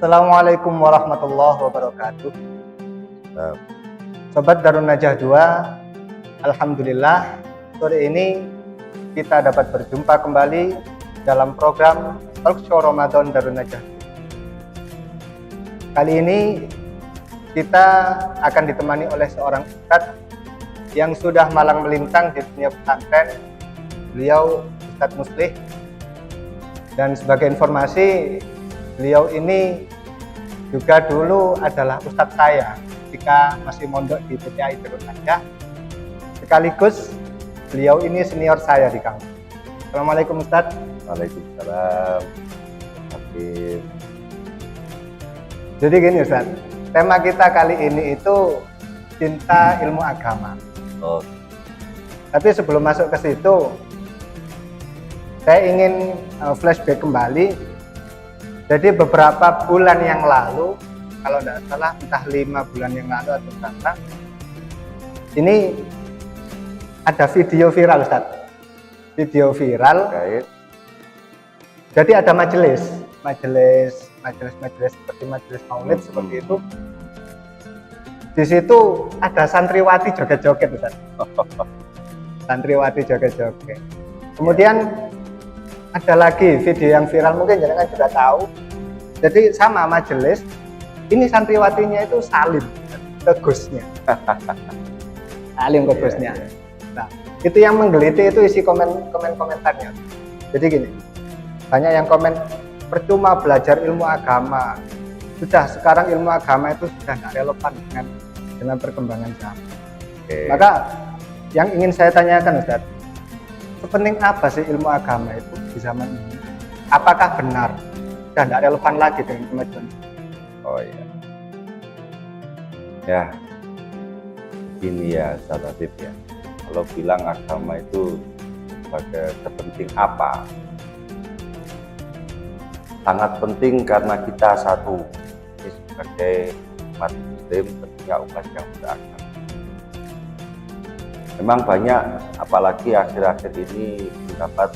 Assalamualaikum warahmatullahi wabarakatuh. Nah, Sobat Darun Najah 2, alhamdulillah sore ini kita dapat berjumpa kembali dalam program Talk Show Ramadan Darun Najah. Kali ini kita akan ditemani oleh seorang ustadz yang sudah malang melintang di dunia pesantren. Beliau Ustadz Muslih, dan sebagai informasi, beliau ini juga dulu adalah ustadz saya ketika masih mondok di PTI Darun Najah. Sekaligus beliau ini senior saya di kampus. Assalamualaikum Ustadz. Waalaikumsalam. Hafiz. Jadi gini Ustadz, tema kita kali ini itu cinta ilmu agama. Oh, Tapi sebelum masuk ke situ, saya ingin flashback kembali. Jadi beberapa bulan yang lalu, kalau tidak salah entah 5 bulan yang lalu atau berapa, ini ada video viral Ustaz. Video viral. terkait. Jadi ada majelis seperti majelis maulid seperti itu. Di situ ada santriwati joget-joget Ustaz. Santriwati joget-joget. Kemudian ada lagi video yang viral, mungkin jangan juga tahu. Jadi sama majelis, ini santriwatinya itu salim ke gusnya. Salim ke gusnya. Nah, itu yang menggeliti itu isi komentarnya. Jadi gini, banyak yang komen, percuma belajar ilmu agama. Sudah, sekarang ilmu agama itu sudah tidak relevan dengan perkembangan zaman. Oke. Maka yang ingin saya tanyakan Ustaz, sepenting apa sih ilmu agama itu di zaman ini? Apakah benar dan tidak relevan lagi dengan kemajuan? Oh iya. Ya, ini ya Ustaz Habib ya. Kalau bilang agama itu sebagai sepenting apa? Sangat penting karena kita satu, ini sebagai umat muslim tentunya umat yang beragama. Memang banyak, apalagi akhir-akhir ini pendapat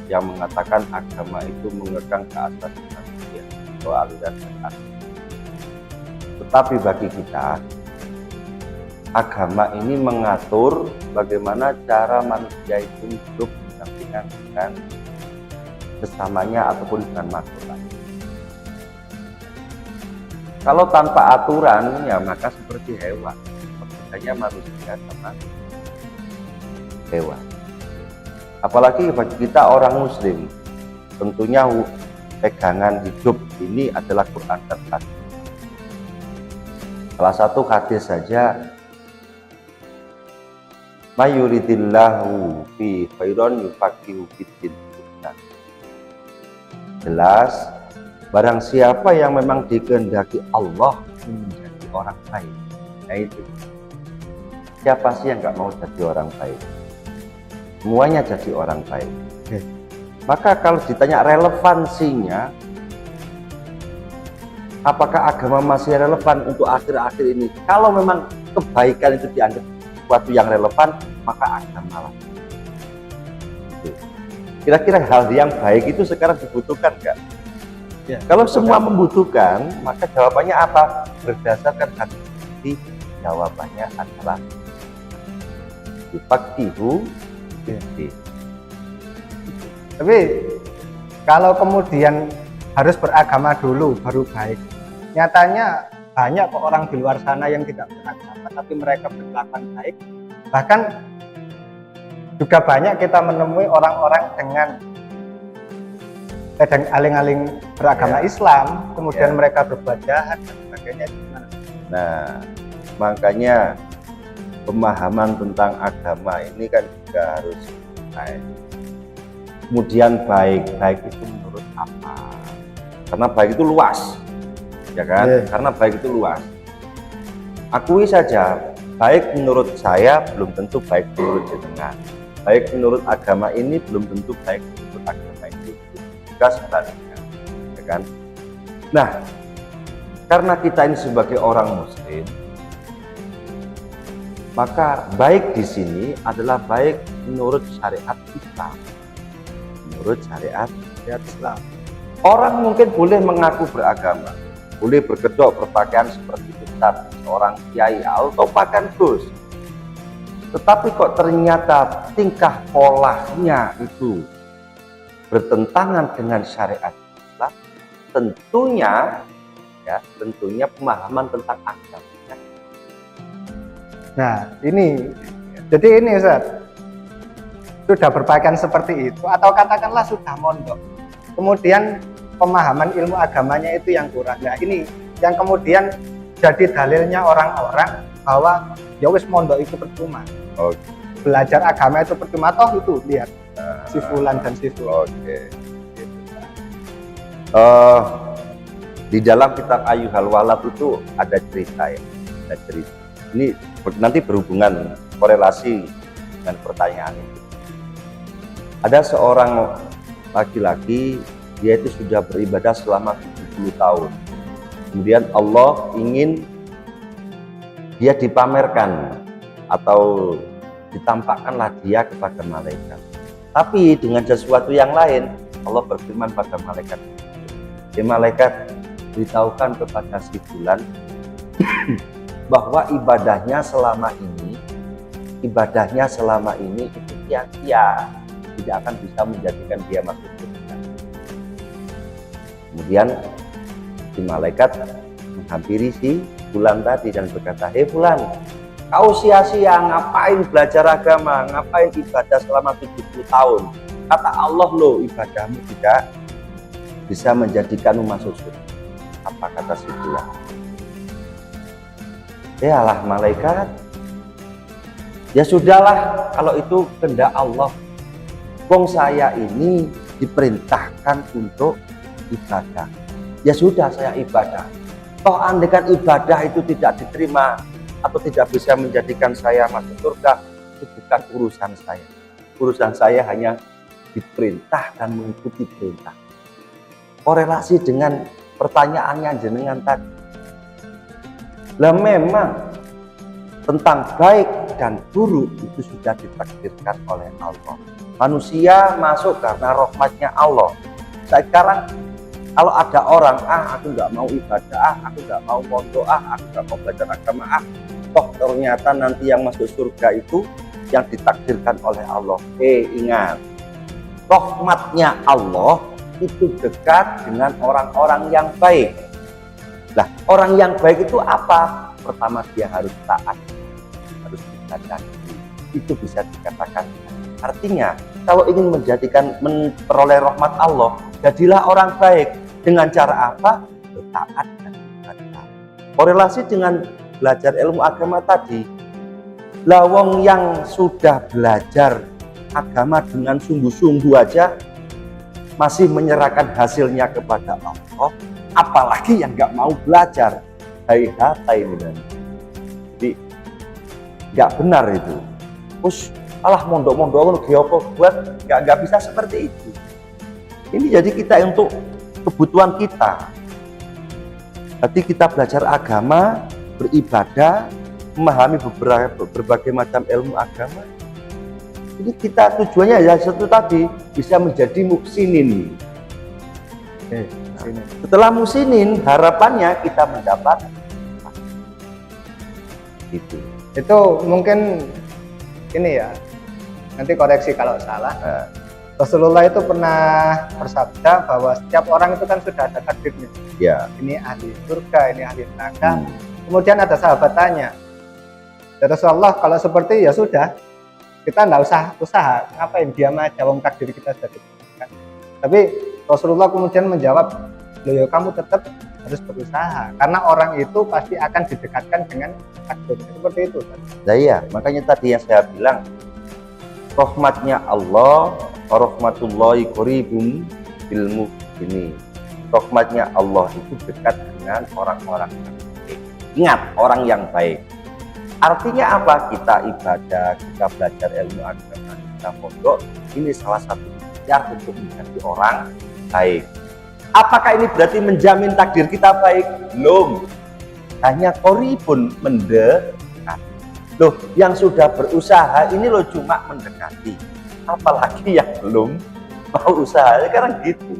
yang mengatakan agama itu mengekang keasasi manusia atau aliran syariat. Tetapi bagi kita, agama ini mengatur bagaimana cara manusia itu hidup berdampingan dengan sesamanya ataupun dengan makhluk lain. Kalau tanpa aturan, ya maka seperti hewan. Perbedaannya manusia sama hewan. Apalagi bagi kita orang muslim, tentunya pegangan hidup ini adalah Quran dan hadis. Salah satu hadis saja, mayuridillahu fi khairon yufaqihu fiddin. Jelas, barang siapa yang memang dikehendaki Allah menjadi orang baik, nah itu siapa sih yang nggak mau jadi orang baik? Semuanya jadi orang baik. Maka kalau ditanya relevansinya, apakah agama masih relevan untuk akhir-akhir ini? Kalau memang kebaikan itu dianggap sesuatu yang relevan, maka agama lah. Kira-kira hal yang baik itu sekarang dibutuhkan nggak? Ya, Kalau semua membutuhkan, maka jawabannya apa? Berdasarkan hadis ini, jawabannya adalah yufaqihu. Tapi kalau kemudian harus beragama dulu baru baik, nyatanya banyak kok orang di luar sana yang tidak beragama tapi mereka berkelakuan baik. Bahkan juga banyak kita menemui orang-orang dengan kadang aling-aling beragama Islam, kemudian mereka berbuat jahat dan sebagainya. Nah, makanya pemahaman tentang agama ini kan juga harus baik. Kemudian baik itu menurut apa? Karena baik itu luas, ya kan? Karena baik itu luas. Akui saja, baik menurut saya belum tentu baik menurut jenengan. Baik menurut agama ini belum tentu baik menurut agama itu. Juga sebaliknya, ya kan? Nah, karena kita ini sebagai orang muslim, maka baik di sini adalah baik menurut syariat Islam. Menurut syariat Islam. Orang mungkin boleh mengaku beragama, boleh berkedok berpakaian seperti ustadz, seorang kiai atau bahkan gus. Tetapi kok ternyata tingkah polanya itu bertentangan dengan syariat Islam, tentunya pemahaman tentang agama. Nah, jadi ini Ustaz, sudah berpakaian seperti itu atau katakanlah sudah mondok, kemudian pemahaman ilmu agamanya itu yang kurang. Nah, ini yang kemudian jadi dalilnya orang-orang bahwa ya wis mondok itu percuma. Belajar agama itu percuma, toh itu lihat si fulan dan si fulan. Di dalam kitab Ayyuhal Walad itu ada cerita ya. Ada cerita. Ini nanti berhubungan korelasi dengan pertanyaan itu. Ada seorang laki-laki, dia itu sudah beribadah selama 70 tahun. Kemudian Allah ingin dia dipamerkan atau ditampakkanlah dia kepada malaikat. Tapi dengan sesuatu yang lain, Allah berfirman pada malaikat, ya malaikat, beritahukan kepada si fulan bahwa ibadahnya selama ini itu sia-sia, tidak akan bisa menjadikan dia masuk surga. Kemudian si malaikat menghampiri si fulan tadi dan berkata, hei fulan, kau sia-sia ngapain belajar agama, ngapain ibadah selama 70 tahun. Kata Allah, loh, ibadahmu tidak bisa menjadikanmu masuk surga. Apa kata si fulan? Ya Allah malaikat, ya sudahlah kalau itu kehendak Allah. Wong saya ini diperintahkan untuk ibadah. Ya sudah, saya ibadah. Toh andaikan ibadah itu tidak diterima atau tidak bisa menjadikan saya masuk surga, itu bukan urusan saya. Urusan saya hanya diperintah dan mengikuti perintah. Korelasi dengan pertanyaannya jenengan tadi. Lah memang tentang baik dan buruk itu sudah ditakdirkan oleh Allah. Manusia masuk karena rahmatnya Allah. Sekarang kalau ada orang, aku nggak mau ibadah, aku nggak mau mondok, aku nggak mau belajar agama, toh ternyata nanti yang masuk surga itu yang ditakdirkan oleh Allah. Ingat, rahmatnya Allah itu dekat dengan orang-orang yang baik. Nah, orang yang baik itu apa? Pertama, dia harus taat, harus ibadah. Itu bisa dikatakan. Artinya, kalau ingin memperoleh rahmat Allah, jadilah orang baik. Dengan cara apa? Taat dan ibadah. Korelasi dengan belajar ilmu agama tadi, lawong yang sudah belajar agama dengan sungguh-sungguh aja masih menyerahkan hasilnya kepada Allah, apalagi yang nggak mau belajar. Ini jadi nggak benar itu. Terus mondok-mondok buat nggak bisa seperti itu. Ini jadi kita untuk kebutuhan kita. Jadi kita belajar agama, beribadah, memahami berbagai macam ilmu agama. Ini kita tujuannya ya satu tadi, bisa menjadi muksinin. Setelah muksinin, harapannya kita mendapat itu mungkin ini ya, nanti koreksi kalau salah. Rasulullah itu pernah bersabda bahwa setiap orang itu kan sudah ada takdirnya. Ya. Ini ahli surga, ini ahli neraka. Kemudian ada sahabat tanya, ya Rasulullah, kalau seperti ya sudah, kita nggak usah usaha, ngapain diam aja, wong takdir kita sudah ditentukan. Tapi Rasulullah kemudian menjawab, loh ya kamu tetap harus berusaha, karena orang itu pasti akan didekatkan dengan takdir. Seperti itu. Nah iya, makanya tadi yang saya bilang, rahmatnya Allah, rahmatullahi qaribun bil muhsinin. Rahmatnya Allah itu dekat dengan orang-orang yang baik. Ingat, orang yang baik. Artinya apa? Kita ibadah, kita belajar ilmu agama, kita pondok, ini salah satu ikhtiar untuk menjadi orang baik. Apakah ini berarti menjamin takdir kita baik? Belum. Hanya qaribun, mendekati. Loh, yang sudah berusaha ini loh cuma mendekati. Apalagi yang belum mau usaha, sekarang gitu.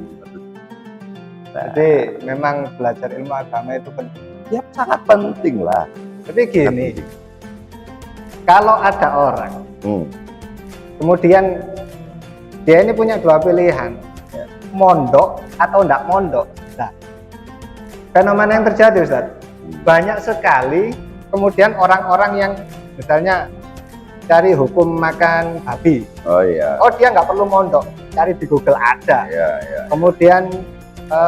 Jadi memang belajar ilmu agama itu penting. Ya sangat penting lah. Tapi gini, kalau ada orang kemudian dia ini punya dua pilihan, Ya. mondok atau enggak mondok. Nah, fenomena yang terjadi Ustaz, banyak sekali kemudian orang-orang yang misalnya cari hukum makan babi, Oh iya. oh dia nggak perlu mondok, cari di Google ada. Ya. Kemudian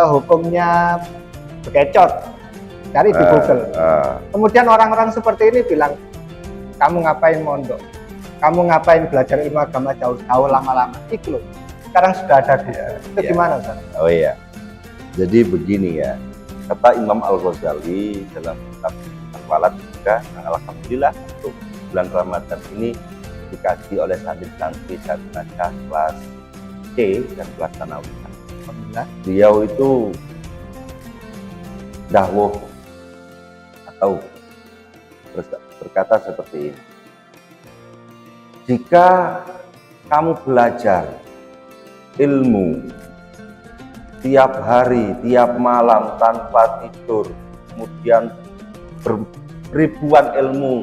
hukumnya bekecot, cari di Google. Kemudian orang-orang seperti ini bilang, kamu ngapain mondok? Kamu ngapain belajar ilmu agama jauh-jauh lama-lama? Itu loh, sekarang sudah ada Google. Itu gimana Ustaz? Oh iya. Jadi begini ya, kata Imam Al-Ghazali dalam kitab Al-Walad juga, alhamdulillah untuk bulan Ramadan ini dikaji oleh santri-santri Sarjana kelas C dan kelas Tsanawiyah. Alhamdulillah. Beliau itu dahwah atau berkata seperti ini. Jika kamu belajar ilmu tiap hari, tiap malam tanpa tidur, kemudian ribuan ilmu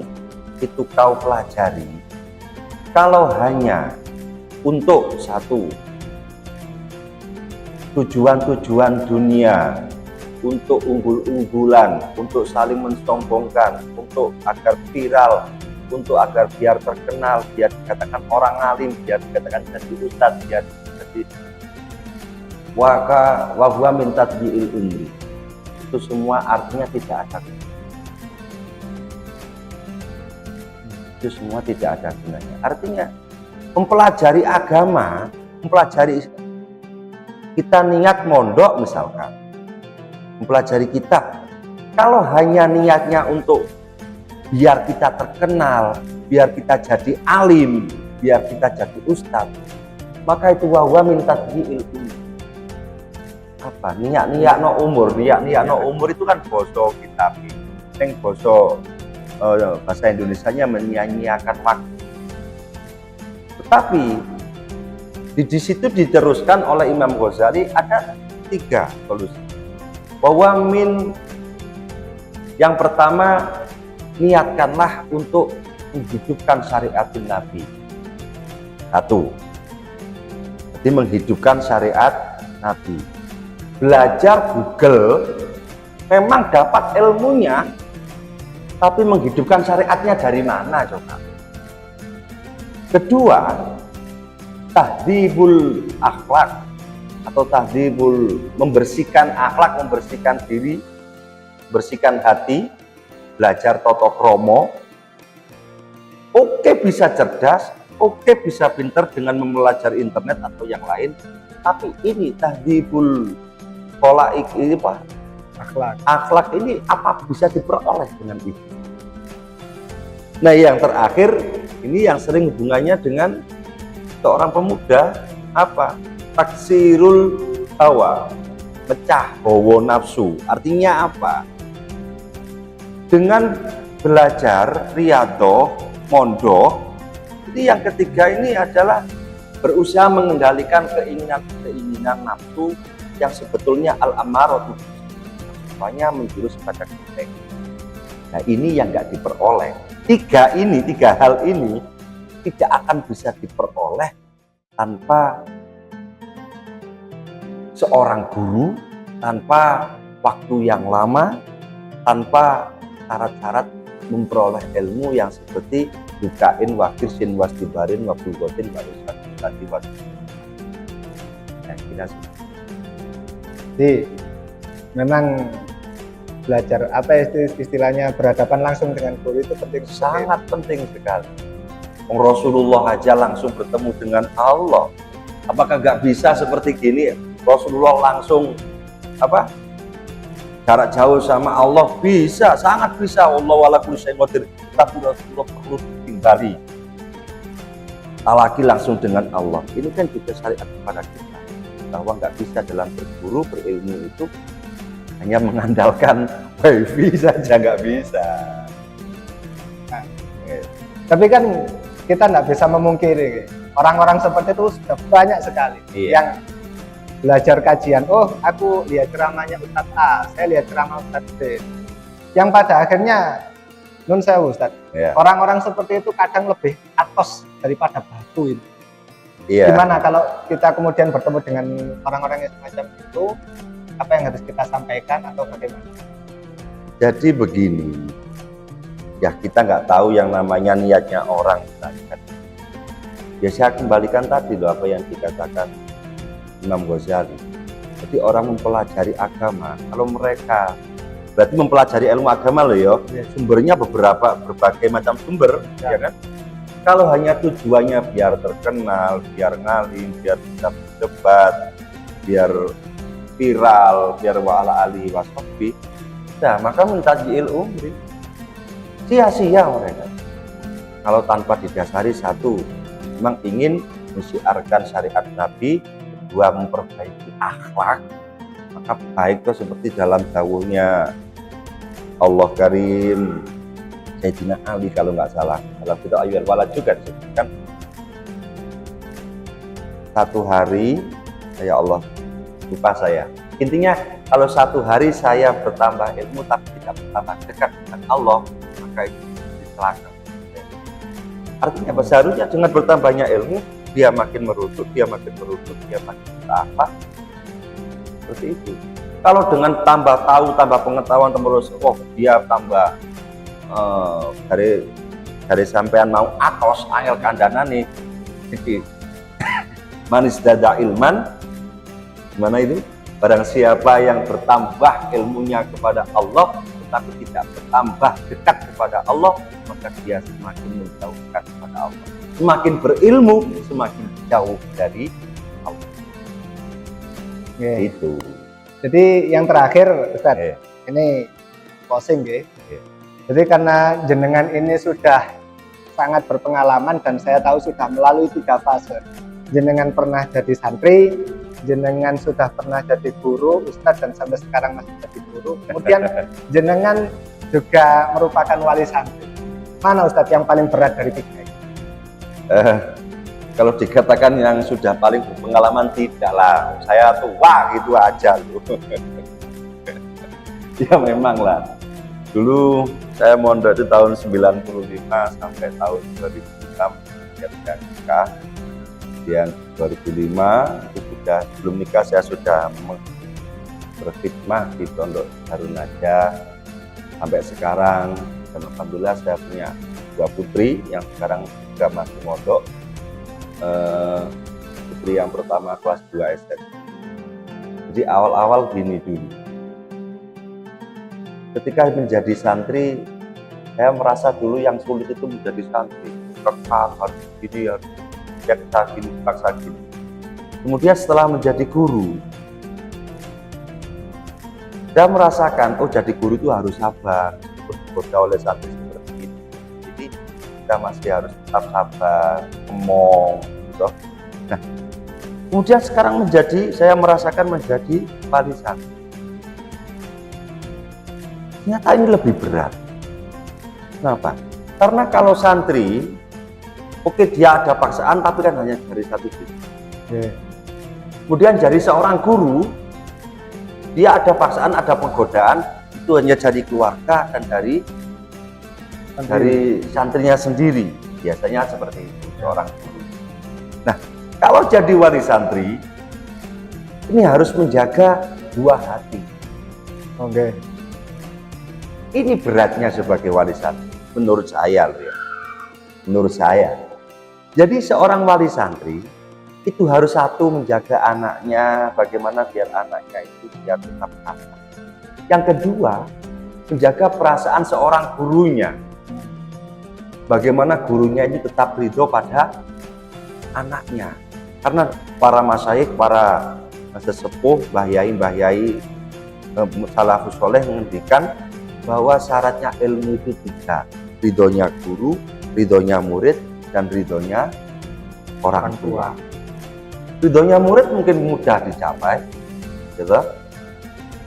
itu kau pelajari, kalau hanya untuk satu tujuan-tujuan dunia, untuk unggul-unggulan, untuk saling mensombongkan, untuk agar viral, untuk agar biar terkenal, biar dikatakan orang alim, biar dikatakan jadi ustadz, biar jadi wahwa min tadbi'il umri, itu semua artinya tidak ada. Itu semua tidak ada gunanya. Artinya mempelajari agama, mempelajari, kita niat mondok misalkan, mempelajari kitab, kalau hanya niatnya untuk biar kita terkenal, biar kita jadi alim, biar kita jadi ustadz, maka itu wahwa min tadbi'il umri. Apa? Niat no umur, niat no umur itu kan boso kitab, yang boso bahasa Indonesianya menyia-nyiakan waktu. Tetapi di situ diteruskan oleh Imam Ghazali ada 3 solusi. Bahwa yang pertama, niatkanlah untuk menghidupkan syariat Nabi. 1. Jadi menghidupkan syariat Nabi. Belajar Google memang dapat ilmunya, tapi menghidupkan syariatnya dari mana coba? Kedua, tahdhibul akhlak atau tahdhibul, membersihkan akhlak, membersihkan diri, bersihkan hati, belajar toto kromo. Oke, bisa cerdas, oke bisa pinter dengan mempelajari internet atau yang lain, tapi ini tahdhibul kholaik ini Pak, akhlak ini apa bisa diperoleh dengan itu? Nah, yang terakhir ini yang sering hubungannya dengan seorang pemuda, apa? Taksirul hawa, pecah hawa nafsu. Artinya apa? Dengan belajar riyadhah, mondok, ini yang ketiga ini adalah berusaha mengendalikan keinginan nafsu yang sebetulnya al-ammaratu, semuanya menjurus pada ketek. Nah, ini yang nggak diperoleh. 3 hal ini tidak akan bisa diperoleh tanpa seorang guru, tanpa waktu yang lama, tanpa syarat-syarat memperoleh ilmu yang seperti bukain wakil sin wasdibarin wabul gotin tadi waktu. Nah, kita jadi memang belajar apa istilahnya berhadapan langsung dengan guru itu penting, sangat penting sekali. Rasulullah aja langsung bertemu dengan Allah. Apakah nggak bisa seperti gini? Rasulullah langsung apa? Jarak jauh sama Allah bisa, sangat bisa. Allah wala kulli syai'in qadir. Tapi Rasulullah perlu ditimbali. Lagi langsung dengan Allah. Ini kan juga syariat kepada kita bahwa nggak bisa dalam berguru berilmu itu hanya mengandalkan wifi saja, nggak bisa. Nah, tapi kan kita nggak bisa memungkiri orang-orang seperti itu sudah banyak sekali yang belajar kajian, oh aku lihat ceramahnya Ustadz A, saya lihat ceramah Ustadz B, yang pada akhirnya nun sewu Ustadz, Ya. orang-orang seperti itu kadang lebih atos daripada batu ini. Iya. Gimana kalau kita kemudian bertemu dengan orang-orang yang semacam itu, apa yang harus kita sampaikan atau bagaimana? Jadi begini, ya kita nggak tahu yang namanya niatnya orang. Ya saya kembalikan tadi loh apa yang dikatakan Imam Ghazali. Jadi orang mempelajari agama, kalau mereka berarti mempelajari ilmu agama loh ya, sumbernya berbagai macam sumber, ya kan? Kalau hanya tujuannya biar terkenal, biar ngalim, biar bisa berdebat, biar viral, biar wa'ala alihi washabihi, nah maka mentajil umri, sia-sia mereka. Kalau tanpa didasari satu, memang ingin mensiarkan syariat Nabi, kedua memperbaiki akhlak, maka baik itu seperti dalam dawuhnya Allah Karim Sayyidina Ali kalau nggak salah dalam kitab Ayyuhal Walad juga disebutkan, satu hari ya Allah lupa saya, intinya kalau satu hari saya bertambah ilmu tapi tidak bertambah dekat dengan Allah, maka itu celaka. Artinya apa? Seharusnya dengan bertambahnya ilmu dia makin merusuk, dia makin bertambah seperti itu. Kalau dengan tambah tahu, tambah pengetahuan terus, oh dia tambah dari sampean mau atos angel kandana nih. Manis dada ilman, gimana itu? Barang siapa yang bertambah ilmunya kepada Allah tetapi tidak bertambah dekat kepada Allah, maka dia semakin menjauhkan kepada Allah. Semakin berilmu, semakin jauh dari Allah. Itu. Jadi yang terakhir Ustadz, ini closing ya. Jadi karena jenengan ini sudah sangat berpengalaman dan saya tahu sudah melalui 3 fase. Jenengan pernah jadi santri, jenengan sudah pernah jadi guru, Ustadz, dan sampai sekarang masih jadi guru. Kemudian jenengan juga merupakan wali santri. Mana Ustadz yang paling berat dari 3 ini? Kalau dikatakan yang sudah paling berpengalaman, tidaklah. Saya tua gitu aja loh. Ya memang lah. Dulu saya mondok itu tahun 95 sampai tahun 2006 ketika nikah. Yang 2005 itu sudah sebelum nikah saya sudah berkhidmah di Pondok Darun Najah sampai sekarang, dan alhamdulillah saya punya 2 putri yang sekarang juga masih mondok. Putri yang pertama kelas 2 SD. Jadi awal-awal gini dulu. Ketika menjadi santri, saya merasa dulu yang sulit itu menjadi santri. Ketat, harus gini, harus paksa gini. Kemudian setelah menjadi guru, saya merasakan, oh jadi guru itu harus sabar, digoda oleh santri seperti ini. Jadi kita masih harus tetap sabar, ngomong, gitu. Nah, kemudian sekarang saya merasakan menjadi wali santri. Ternyata ini lebih berat. Kenapa? Karena kalau santri, oke dia ada paksaan, tapi kan hanya dari satu sisi. Kemudian dari seorang guru, dia ada paksaan, ada penggodaan, itu hanya dari keluarga dan dari santrinya sendiri. Biasanya seperti itu seorang guru. Nah, kalau jadi wali santri, ini harus menjaga 2 hati. Oke. Ini beratnya sebagai wali santri, menurut saya loh ya. Menurut saya. Jadi seorang wali santri itu harus satu menjaga anaknya, bagaimana biar anaknya itu biar tetap taat. Yang kedua, menjaga perasaan seorang gurunya. Bagaimana gurunya ini tetap ridho pada anaknya. Karena para masyayikh, para sesepuh, mbah yai salafus soleh menghentikan bahwa syaratnya ilmu itu 3, ridhonya guru, ridhonya murid, dan ridhonya orang tua. Ridhonya murid mungkin mudah dicapai, gitu.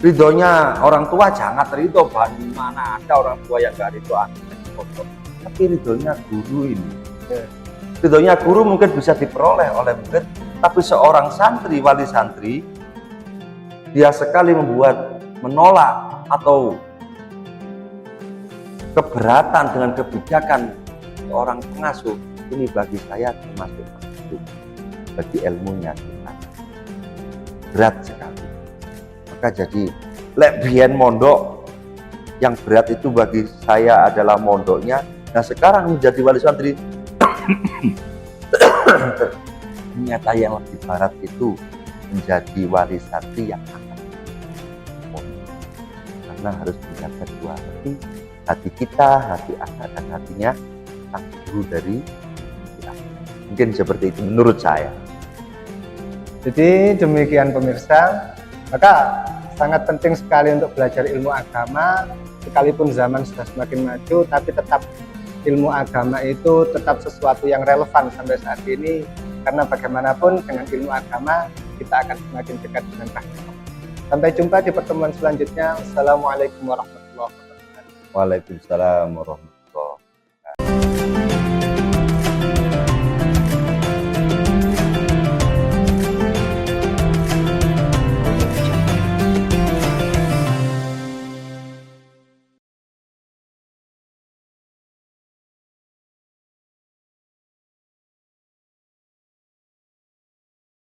Ridhonya orang tua jangan ridho, mana ada orang tua yang gak ridho anaknya kotor. Tapi ridhonya guru ini, ridhonya guru mungkin bisa diperoleh oleh murid, tapi seorang santri, wali santri, dia sekali menolak atau keberatan dengan kebijakan orang pengasuh, ini bagi saya termasuk masuk bagi ilmunya kita berat sekali. Maka jadi lek biyen mondok yang berat itu bagi saya adalah mondoknya. Nah sekarang menjadi wali santri ternyata yang lebih berat itu menjadi wali santri yang akan mondok, karena harus menjaga dua hati kita, hati anak dan hatinya sang guru dari kita. Mungkin seperti itu menurut saya. Jadi demikian pemirsa, maka sangat penting sekali untuk belajar ilmu agama, sekalipun zaman sudah semakin maju, tapi tetap ilmu agama itu tetap sesuatu yang relevan sampai saat ini, karena bagaimanapun dengan ilmu agama kita akan semakin dekat dengan rahmat. Sampai jumpa di pertemuan selanjutnya. Assalamualaikum warahmatullahi wabarakatuh. Waalaikumsalam warahmatullahi wabarakatuh.